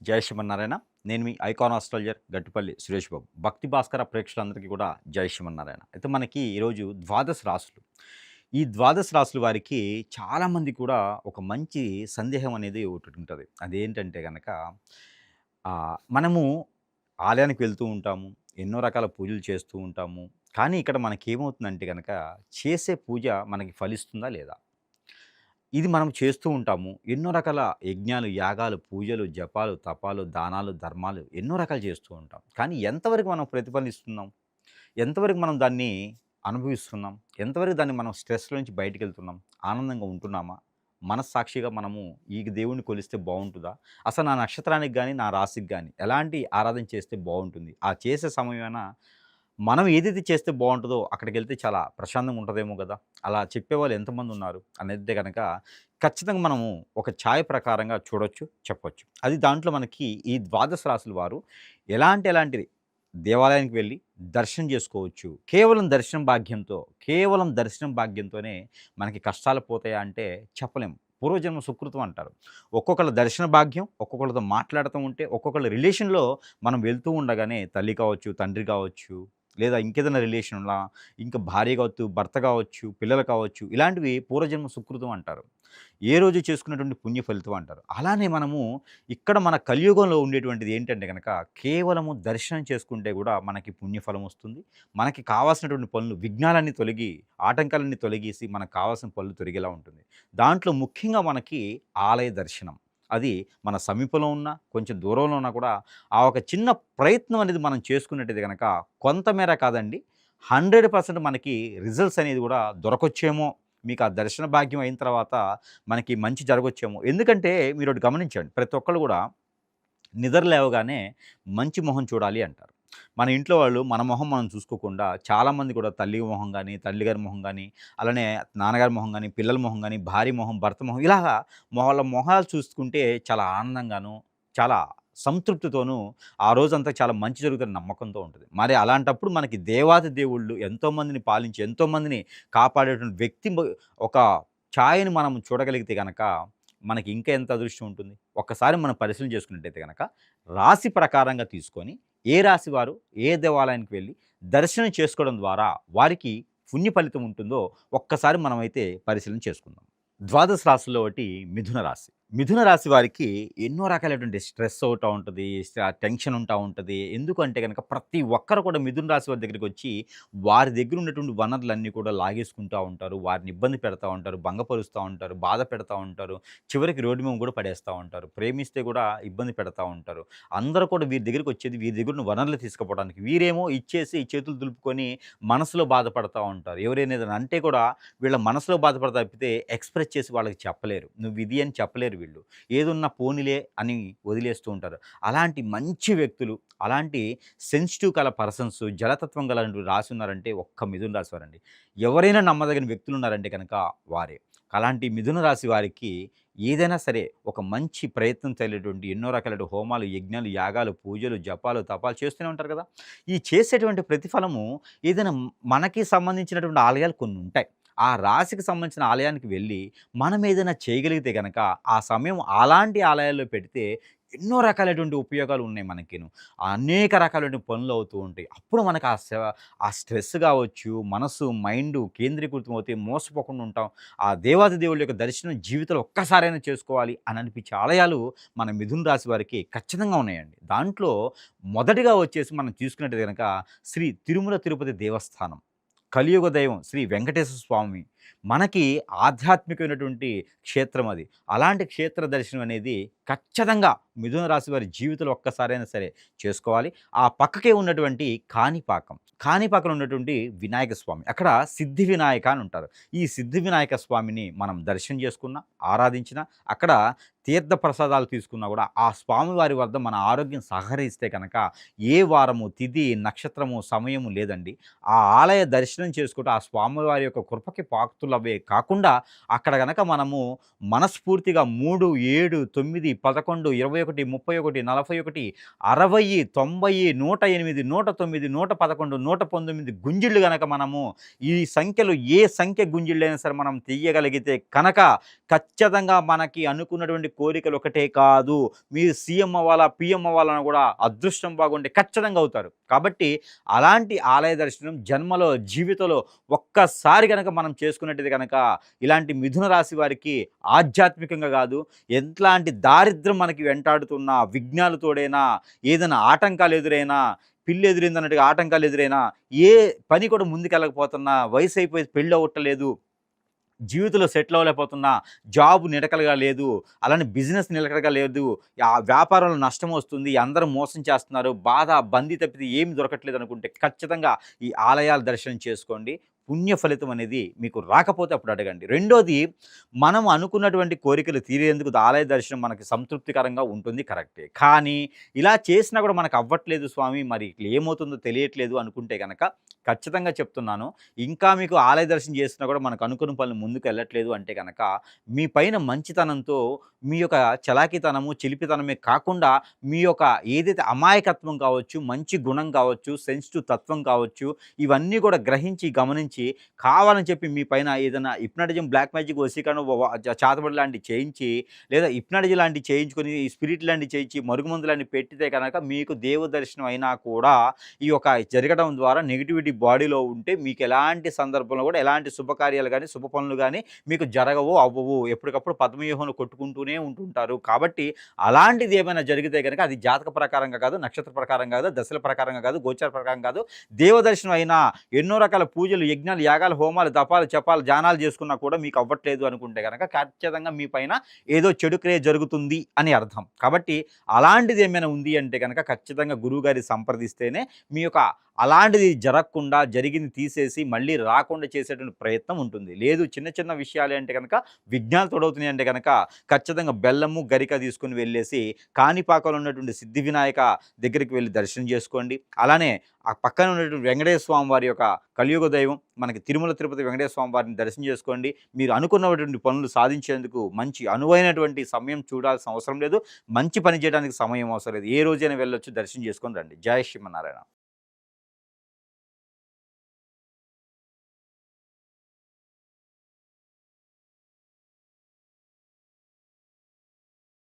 జై శ్రీమన్నారాయణ. నేను మీ icon astrologer Gattupalli Suresh Babu. భక్తి భాస్కర ప్రేక్షకులందరికీ కూడా జై శ్రీమన్నారాయణ. అయితే మనకి ఈరోజు ద్వాదశ రాసులు. ఈ ద్వాదశ రాసుల వారికి చాలామంది కూడా ఒక మంచి సందేహం అనేది ఒకటి ఉంటది. అదేంటంటే గనక మనము ఆలయానికి వెళ్తూ ఉంటాము. ఎన్నో రకాల పూజలు చేస్తూ ఉంటాము. కానీ ఇక్కడ మనకేమవుతుందంటే గనక చేసే పూజ మనకి ఫలిస్తుందా లేదా? ఇది మనం చేస్తూ ఉంటాము. ఎన్నో రకాల యజ్ఞాలు, యాగాలు, పూజలు, జపాలు, తపాలు, దానాలు, ధర్మాలు ఎన్నో రకాలు చేస్తూ ఉంటాం. కానీ ఎంతవరకు మనం ప్రతిఫలిస్తున్నాం? ఎంతవరకు మనం దాన్ని అనుభవిస్తున్నాం? ఎంతవరకు దాన్ని మనం స్ట్రెస్‌లో నుంచి బయటికెళ్తున్నాం? ఆనందంగా ఉంటున్నామా? మనస్సాక్షిగా మనము ఈ దేవుడిని కొలిస్తే బావుంటదా? అసలు నా నక్షత్రానికి గాని, నా రాశికి గాని ఎలాంటి ఆరాధన చేస్తే బావుంటుంది? ఆ చేసే సమయమైనా మనం ఏదైతే చేస్తే బావుంటదో అక్కడికెళ్తే చాలా ప్రశాంతంగా ఉంటదేమో గదా! అలా చెప్పేవాళ్ళు ఎంతమందున్నారు అనేది గనక ఖచ్చితంగా మనము ఒక ఛాయ ప్రకారంగా చూడొచ్చు, చెప్పొచ్చు. అది దాంట్లో మనకి ఈ ద్వాదశ రాశుల వారు ఎలాంటిది దేవాలయానికి వెళ్లి దర్శనం జేసుకోవచ్చు. కేవలం దర్శనం భాగ్యంతోనే మనకి కష్టాలు పోతాయా అంటే చెప్పలేము. పూర్వజన్మ సుకృతం అంటారు. ఒక్కొక్కళ్ళ దర్శన భాగ్యం, ఒక్కొక్కళ్ళతో మాట్లాడుతూ ఉంటే, ఒక్కొక్కళ్ళ రిలేషన్‌లో మనం వెళ్తూ ఉండగానే తల్లి కావచ్చు, తండ్రి కావచ్చు, లేదా ఇంకేదైనా రిలేషన్‌లా ఇంకా భార్య కావచ్చు, భర్త కావచ్చు, పిల్లలు కావచ్చు, ఇలాంటివి పూర్వజన్మ సుకృతం అంటారు. ఏ రోజు చేసుకున్నటువంటి పుణ్య ఫలితం అంటారు. అలానే మనము ఇక్కడ మన కలియుగంలో ఉండేటువంటిది ఏంటంటే గనక కేవలము దర్శనం చేసుకుంటే గూడా మనకి పుణ్యఫలం వస్తుంది. మనకి కావాల్సినటువంటి పనులు విఘ్నాలన్నీ తొలగి, ఆటంకాలన్నీ తొలగేసి మనకు కావాల్సిన పనులు తొలగేలా ఉంటుంది. దాంట్లో ముఖ్యంగా మనకి ఆలయ దర్శనం. అది మన సమీపంలో ఉన్నా, కొంచెం దూరంలో ఉన్నా కూడా ఆ ఒక చిన్న ప్రయత్నం అనేది మనం చేసుకున్నట్టయితే గనక కొంతమేర కాదండి 100% మనకి రిజల్ట్స్ అనేది గూడా దొరకొచ్చేమో, మీకు ఆ దర్శన భాగ్యం అయిన తర్వాత మనకి మంచి జరగొచ్చేమో. ఎందుకంటే మీరొకటి గమనించండి. ప్రతి ఒక్కళ్ళు గూడా నిద్ర లేవగానే మంచి మొహం చూడాలి అంటారు. మన ఇంట్లో వాళ్ళు మన మొహం మనం చూసుకోకుండా చాలామంది కూడా తల్లి మొహం గాని, తల్లిగారి మొహం గాని, అలానే నాన్నగారి మొహం గాని, పిల్లల మొహం గాని, భార్య మొహం, భర్త మొహం ఇలాగా వాళ్ళ మొహాలు చూసుకుంటే చాలా ఆనందంగాను, చాలా సంతృప్తితోనూ ఆ రోజంతా చాలా మంచి జరుగుతున్న నమ్మకంతో ఉంటది. మరి అలాంటప్పుడు మనకి దేవాతి దేవుళ్ళు ఎంతోమందిని పాలించి, ఎంతోమందిని కాపాడేటువంటి వ్యక్తి ఒక ఛాయని మనం చూడగలిగితే గనక మనకి ఇంకా ఎంత అదృష్టం ఉంటుంది. ఒక్కసారి మనం పరిశీలన చేసుకున్నట్టయితే గనక రాశి ప్రకారంగా తీసుకొని ఏ రాశి వారు ఏ దేవాలయానికి వెళ్లి దర్శనం చేసుకోవడం ద్వారా వారికి పుణ్య ఫలితం ఉంటుందో ఒక్కసారి మనమైతే పరిశీలన చేసుకుందాం. ద్వాదశ రాశుల్లో ఒకటి మిథున రాశి. మిథున రాశి వారికి ఎన్నో రకాలైనటువంటి స్ట్రెస్ అవుతా ఉంటది. టెన్షన్ ఉంటా ఉంటది. ఎందుకంటే గనక ప్రతి ఒక్కరు కూడా మిథున రాశి వారి దగ్గరికొచ్చి వారి దగ్గర ఉన్నటువంటి వనరులన్నీ కూడా లాగేసుకుంటా ఉంటారు. వారిని ఇబ్బంది పెడతా ఉంటారు. భంగపరుస్తా ఉంటారు. బాధ పెడతా ఉంటారు. చివరికి రోడ్డు మీద కూడా పడేస్తా ఉంటారు. ప్రేమిస్తే కూడా ఇబ్బంది పెడతా ఉంటారు. అందరూ కూడా వీరి దగ్గరికొచ్చేది వీరి దగ్గర ఉన్న వనరులు తీసుకుపోవడానికి. వీరేమో ఇచ్చేసి చేతులు దులుపుకొని మనసులో బాధపడతా ఉంటారు. ఎవరైనా ఏదైనా అంటే కూడా వీళ్ళ మనసులో బాధపడతా తప్పితే ఎక్స్‌ప్రెస్ చేసి వాళ్ళకి చెప్పలేరు. నువ్వు ఇది అని చెప్పలేరు వీళ్ళు. ఏదున్నా పోనీలే అని వదిలేస్తూ ఉంటారు. అలాంటి మంచి వ్యక్తులు, అలాంటి సెన్సిటివ్ కల పర్సన్స్, జలతత్వం గల రాసి ఉన్నారంటే ఒక్క మిథున రాశి వారండి. ఎవరైనా నమ్మదగిన వ్యక్తులున్నారంటే గనక వారే. అలాంటి మిథున రాశి వారికి ఏదైనా సరే ఒక మంచి ప్రయత్నం తెలియటువంటి ఎన్నో రకాలైన హోమాలు, యజ్ఞాలు, యాగాలు, పూజలు, జపాలు, తపాలు చేస్తూనే ఉంటారు కదా! ఈ చేసేటువంటి ప్రతిఫలము ఏదైనా మనకి సంబంధించినటువంటి ఆలయాలు కొన్నుంటాయి. ఆ రాశికి సంబంధించిన ఆలయానికి వెళ్ళి మనం ఏదైనా చేయగలిగితే గనక ఆ సమయం అలాంటి ఆలయాల్లో పెడితే ఎన్నో రకాలైనటువంటి ఉపయోగాలు ఉన్నాయి మనకిను. అనేక రకాలైనటువంటి పనులు అవుతూ ఉంటాయి. అప్పుడు మనకు ఆ స్ట్రెస్ కావచ్చు, మనసు, మైండు కేంద్రీకృతం అవుతే మోసపోకుండా ఉంటాం. ఆ దేవాది దేవుళ్ళ యొక్క దర్శనం జీవితంలో ఒక్కసారైనా చేసుకోవాలి అని అనిపించే ఆలయాలు మన మిథున రాశి వారికి ఖచ్చితంగా ఉన్నాయండి. దాంట్లో మొదటిగా వచ్చేసి మనం తీసుకున్నట్టయితే గనక శ్రీ తిరుమల తిరుపతి దేవస్థానం. కలియుగ దైవం శ్రీ వెంకటేశ్వర స్వామి మనకి ఆధ్యాత్మికమైనటువంటి క్షేత్రం అది. అలాంటి క్షేత్ర దర్శనం అనేది ఖచ్చితంగా మిథున రాశి వారి జీవితంలో ఒక్కసారైనా సరే చేసుకోవాలి. ఆ పక్కకే ఉన్నటువంటి కాణిపాకం. కాణిపాకంలో ఉన్నటువంటి వినాయక స్వామి. అక్కడ సిద్ధి వినాయక అని ఉంటారు. ఈ సిద్ధి వినాయక స్వామిని మనం దర్శనం చేసుకున్నా, ఆరాధించినా, అక్కడ తీర్థ ప్రసాదాలు తీసుకున్నా కూడా ఆ స్వామివారి వద్ద మన ఆరోగ్యం సహకరిస్తే కనుక ఏ వారము, తిథి, నక్షత్రము, సమయము లేదండి. ఆ ఆలయ దర్శనం చేసుకుంటూ ఆ స్వామివారి యొక్క కృపకి పాత్రులవ్వే కాకుండా అక్కడ గనక మనము మనస్ఫూర్తిగా 3, 7, 9, 11, 21, 31, 41, 60, 90, 108, 109, 111, 119 గుంజిళ్ళు గనక మనము ఈ సంఖ్యలో ఏ సంఖ్య గుంజిళ్ళైనా సరే మనం తీయగలిగితే కనుక ఖచ్చితంగా మనకి అనుకున్నటువంటి కోరికలు ఒకటే కాదు, మీరు సీఎం అవ్వాలా, పీఎం అవ్వాలని కూడా అదృష్టం బాగుంటే ఖచ్చితంగా అవుతారు. కాబట్టి అలాంటి ఆలయ దర్శనం జన్మలో, జీవితంలో ఒక్కసారి గనక మనం చేసుకున్నట్టయితే గనక ఇలాంటి మిథున రాశి వారికి ఆధ్యాత్మికంగా కాదు, ఎట్లాంటి దారిద్ర్యం మనకి వెంటాడుతున్నా, విఘ్నాలు తోడైనా, ఏదైనా ఆటంకాలు ఎదురైనా, పిల్లి ఎదురైందన్నట్టుగా ఆటంకాలు ఎదురైనా, ఏ పని కూడా ముందుకెళ్ళకపోతున్నా, వయసు అయిపోయి పెళ్ళి అవ్వట్లేదు, జీవితంలో సెటిల్ అవ్వలేకపోతున్నా, జాబ్ నిలకడగా లేదు, అలానే బిజినెస్ నిలకడగా లేదు, ఆ వ్యాపారంలో నష్టం వస్తుంది, అందరూ మోసం చేస్తున్నారు, బాధ, బంది తప్పితే ఏమి దొరకట్లేదు అనుకుంటే ఖచ్చితంగా ఈ ఆలయాల దర్శనం చేసుకోండి. పుణ్య ఫలితం అనేది మీకు రాకపోతే అప్పుడు అడగండి. రెండోది, మనం అనుకున్నటువంటి కోరికలు తీరేందుకు ఆలయ దర్శనం మనకి సంతృప్తికరంగా ఉంటుంది కరెక్టే. కానీ ఇలా చేసినా కూడా మనకు అవ్వట్లేదు స్వామి, మరి ఏమవుతుందో తెలియట్లేదు అనుకుంటే గనక ఖచ్చితంగా చెప్తున్నాను, ఇంకా మీకు ఆలయ దర్శనం చేసినా కూడా మనకు అనుకున్న పనులు ముందుకు వెళ్ళట్లేదు అంటే గనక మీ పైన మంచితనంతో మీ యొక్క చలాకీతనము, చిలిపితనమే కాకుండా మీ యొక్క ఏదైతే అమాయకత్వం కావచ్చు, మంచి గుణం కావచ్చు, సెన్సిటివ్ తత్వం కావచ్చు, ఇవన్నీ కూడా గ్రహించి, గమనించి కావాలని చెప్పి మీ పైన ఏదైనా హిప్నాటిజం, బ్లాక్ మ్యాజిక్, వశీకరణ, చాతబడి లాంటివి చేయించి, లేదా హిప్నాటిజం లాంటివి చేయించుకొని, స్పిరిట్ లాంటివి చేయించి, మరుగుమందు లాంటివి పెట్టితే కనుక మీకు దేవ దర్శనం అయినా కూడా ఈ యొక్క జరగడం ద్వారా నెగిటివిటీ బాడీలో ఉంటే మీకు ఎలాంటి సందర్భంలో కూడా ఎలాంటి శుభకార్యాలు కానీ, శుభ పనులు కానీ మీకు జరగవు, అవ్వవు. ఎప్పటికప్పుడు పద్మవ్యూహంలో కొట్టుకుంటూనే ఉంటుంటారు. కాబట్టి అలాంటిది ఏమైనా జరిగితే కనుక అది జాతక ప్రకారంగా కాదు, నక్షత్ర ప్రకారంగా కాదు, దశల ప్రకారంగా కాదు, గోచార ప్రకారం కాదు, దేవదర్శనం అయినా ఎన్నో రకాల పూజలు, యజ్ఞాలు, యాగాలు, హోమాలు, దపాలు, జపాలు, జానాలు చేసుకున్నా కూడా మీకు అవ్వట్లేదు అనుకుంటే కనుక ఖచ్చితంగా మీ పైన ఏదో చెడు క్రియ జరుగుతుంది అని అర్థం. కాబట్టి అలాంటిది ఏమైనా ఉంది అంటే కనుక ఖచ్చితంగా గురువుగారి సంప్రదిస్తేనే మీ యొక్క అలాంటిది జరగకుండా, జరిగింది తీసేసి మళ్ళీ రాకుండా చేసేటువంటి ప్రయత్నం ఉంటుంది. లేదు చిన్న చిన్న విషయాలే అంటే కనుక, విఘ్నాలు తొడవుతున్నాయి అంటే కనుక ఖచ్చితంగా బెల్లము, గరిక తీసుకొని వెళ్ళేసి కాణిపాకంలో ఉన్నటువంటి సిద్ధి వినాయక దగ్గరికి వెళ్ళి దర్శనం చేసుకోండి. అలానే ఆ పక్కన ఉన్నటువంటి వెంకటేశ్వర స్వామి వారి యొక్క కలియుగ దైవం మనకి తిరుమల తిరుపతి వెంకటేశ్వర స్వామి వారిని దర్శనం చేసుకోండి. మీరు అనుకున్నటువంటి పనులు సాధించేందుకు మంచి అనువైనటువంటి సమయం చూడాల్సిన అవసరం లేదు, మంచి పని చేయడానికి సమయం అవసరం లేదు. ఏ రోజైనా వెళ్ళొచ్చు, దర్శనం చేసుకొని రండి. జై శ్రీమన్నారాయణ.